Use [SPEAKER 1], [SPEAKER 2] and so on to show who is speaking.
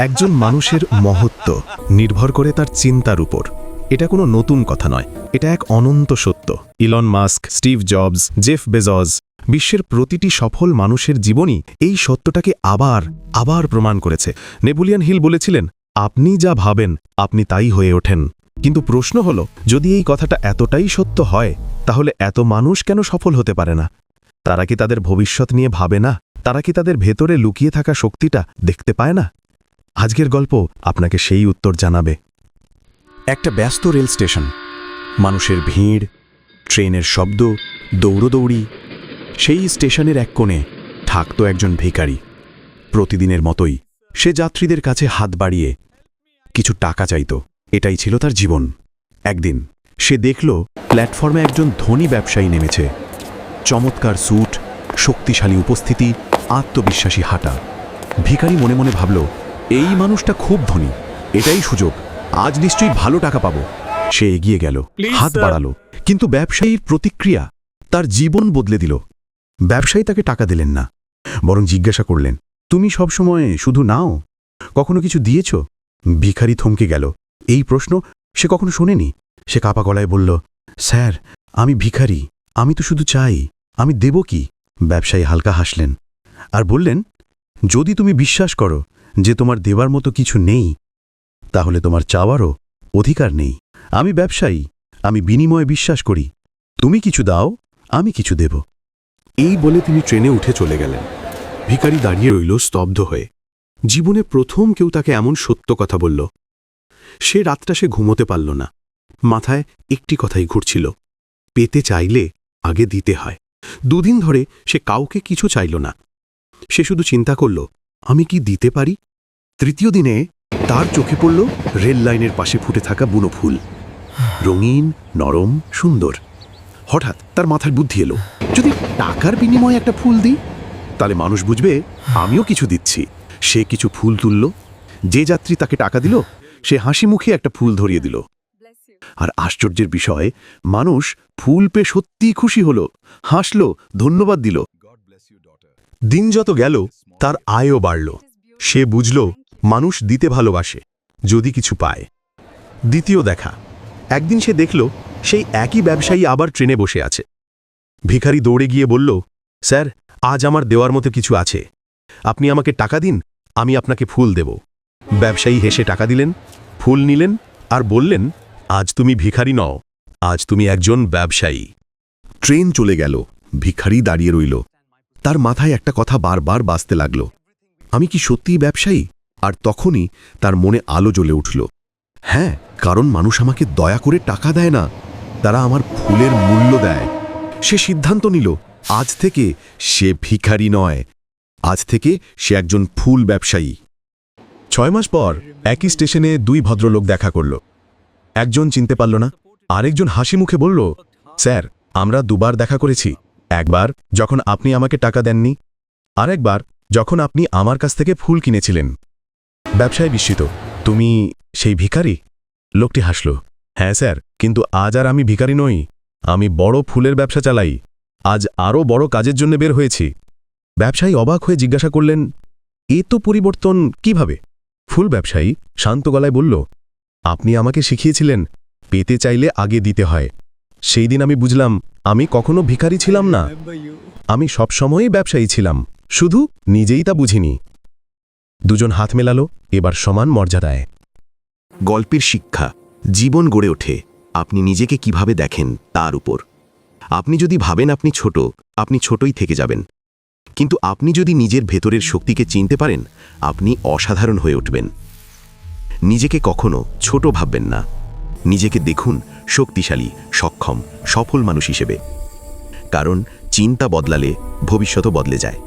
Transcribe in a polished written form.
[SPEAKER 1] একজন মানুষের মহত্ব নির্ভর করে তার চিন্তার উপর। এটা কোনো নতুন কথা নয়, এটা এক অনন্ত সত্য। Elon Musk, Steve jobs, Jeff Bezos, বিশ্বের প্রতিটি সফল মানুষের জীবনই এই সত্যটাকে আবার প্রমাণ করেছে। নেপোলিয়ন হিল বলেছিলেন, আপনি যা ভাবেন আপনি তাই হয়ে ওঠেন। কিন্তু প্রশ্ন হলো, যদি এই কথাটা এতটাই সত্য হয়, তাহলে এত মানুষ কেন সফল হতে পারে না? তারা কি তাদের ভবিষ্যৎ নিয়ে ভাবে না? তারা কি তাদের ভেতরে লুকিয়ে থাকা শক্তিটা দেখতে পায় না? আজকের গল্প আপনাকে সেই উত্তর জানাবে।
[SPEAKER 2] একটা ব্যস্ত রেল স্টেশন, মানুষের ভিড়, ট্রেনের শব্দ, দৌড়দৌড়ি। সেই স্টেশনের এক কোণে থাকত একজন ভিখারি। প্রতিদিনের মতোই সে যাত্রীদের কাছে হাত বাড়িয়ে কিছু টাকা চাইত। এটাই ছিল তার জীবন। একদিন সে দেখল প্ল্যাটফর্মে একজন ধনী ব্যবসায়ী নেমেছে। চমৎকার স্যুট, শক্তিশালী উপস্থিতি, আত্মবিশ্বাসী হাঁটা। ভিখারি মনে মনে ভাবল, এই মানুষটা খুব ধনী, এটাই সুযোগ, আজ নিশ্চয়ই ভালো টাকা পাবো। সে এগিয়ে গেল, হাত বাড়ালো, কিন্তু ব্যবসায়ীর প্রতিক্রিয়া তার জীবন বদলে দিল। ব্যবসায়ী তাকে টাকা দিলেন না, বরং জিজ্ঞাসা করলেন, তুমি সবসময় শুধু নাও, কখনো কিছু দিয়েছ? ভিখারি থমকে গেল। এই প্রশ্ন সে কখনো শোনেনি। সে কাপা গলায় বলল, স্যার, আমি ভিখারি, আমি তো শুধু চাই, আমি দেব কি? ব্যবসায়ী হালকা হাসলেন আর বললেন, যদি তুমি বিশ্বাস করো যে তোমার দেবার মতো কিছু নেই, তাহলে তোমার চাওয়ারও অধিকার নেই। আমি ব্যবসায়ী, আমি বিনিময়ে বিশ্বাস করি। তুমি কিছু দাও, আমি কিছু দেব।
[SPEAKER 1] এই বলে তিনি ট্রেনে উঠে চলে গেলেন। ভিখারি দাঁড়িয়ে রইল স্তব্ধ হয়ে। জীবনে প্রথম কেউ তাকে এমন সত্য কথা বলল। সে রাতটা সে ঘুমোতে পারল না। মাথায় একটি কথাই ঘুরছিল, পেতে চাইলে আগে দিতে হয়। দুদিন ধরে সে কাউকে কিছু চাইল না। সে শুধু চিন্তা করল, আমি কি দিতে পারি? তৃতীয় দিনে তার চোখে পড়ল রেল লাইনের পাশে ফুটে থাকা বুনো ফুল, রঙিন, নরম, সুন্দর। হঠাৎ তার মাথায় বুদ্ধি এলো, যদি টাকার বিনিময়ে একটা ফুল দিই, তাহলে মানুষ বুঝবে আমিও কিছু দিচ্ছি। সে কিছু ফুল তুলল। যে যাত্রী তাকে টাকা দিল, সে হাসি মুখে একটা ফুল ধরিয়ে দিল। আর আশ্চর্যের বিষয়, মানুষ ফুল পেয়ে সত্যিই খুশি হল, হাসল, ধন্যবাদ দিল। দিন যত গেল, তার আয়ও বাড়ল। সে বুঝল মানুষ দিতে ভালোবাসে যদি কিছু পায়। দ্বিতীয় দেখা। একদিন সে দেখল সেই একই ব্যবসায়ী আবার ট্রেনে বসে আছে। ভিখারি দৌড়ে গিয়ে বলল, স্যার, আজ আমার দেওয়ার মতো কিছু আছে, আপনি আমাকে টাকা দিন, আমি আপনাকে ফুল দেব। ব্যবসায়ী হেসে টাকা দিলেন, ফুল নিলেন আর বললেন, আজ তুমি ভিখারি নও, আজ তুমি একজন ব্যবসায়ী। ট্রেন চলে গেল। ভিখারি দাঁড়িয়ে রইল। তার মাথায় একটা কথা বারবার বাজতে লাগল, আমি কি সত্যিই ব্যবসায়ী? আর তখনই তার মনে আলো জ্বলে উঠল। হ্যাঁ, কারণ মানুষ আমাকে দয়া করে টাকা দেয় না, তারা আমার ফুলের মূল্য দেয়। সে সিদ্ধান্ত নিল, আজ থেকে সে ভিখারি নয়, আজ থেকে সে একজন ফুল ব্যবসায়ী। 6 মাস পর একই স্টেশনে দুই ভদ্রলোক দেখা করল। একজন চিনতে পারল না, আরেকজন হাসি মুখে বলল, স্যার, আমরা দুবার দেখা করেছি। একবার যখন আপনি আমাকে টাকা দেননি, আরেকবার যখন আপনি আমার কাছ থেকে ফুল কিনেছিলেন। ব্যবসায়ী বিস্মিত, তুমি সেই ভিখারি? লোকটি হাসল, হ্যাঁ স্যার, কিন্তু আজ আর আমি ভিখারি নই, আমি বড় ফুলের ব্যবসা চালাই, আজ আরও বড় কাজের জন্য বের হয়েছি। ব্যবসায়ী অবাক হয়ে জিজ্ঞাসা করলেন, এ তো পরিবর্তন কিভাবে? ফুল ব্যবসায়ী শান্ত গলায় বলল, আপনি আমাকে শিখিয়েছিলেন পেতে চাইলে আগে দিতে হয়। সেই দিন আমি বুঝলাম আমি কখনো ভিখারি ছিলাম না, আমি সবসময়ই ব্যবসায়ী ছিলাম, শুধু নিজেই তা বুঝিনি। দুজন হাত মেলালো, এবার সমান মর্যাদায়।
[SPEAKER 3] গল্পের শিক্ষা, জীবন গড়ে ওঠে আপনি নিজেকে কিভাবে দেখেন তার উপর। আপনি যদি ভাবেন আপনি ছোট, আপনি ছোটই থেকে যাবেন। কিন্তু আপনি যদি নিজের ভেতরের শক্তিকে চিনতে পারেন, আপনি অসাধারণ হয়ে উঠবেন। নিজেকে কখনো ছোট ভাববেন না, নিজেকে দেখুন শক্তিশালী, সক্ষম, সফল মানুষ হিসেবে। কারণ চিন্তা বদলালে ভবিষ্যৎও বদলে যায়।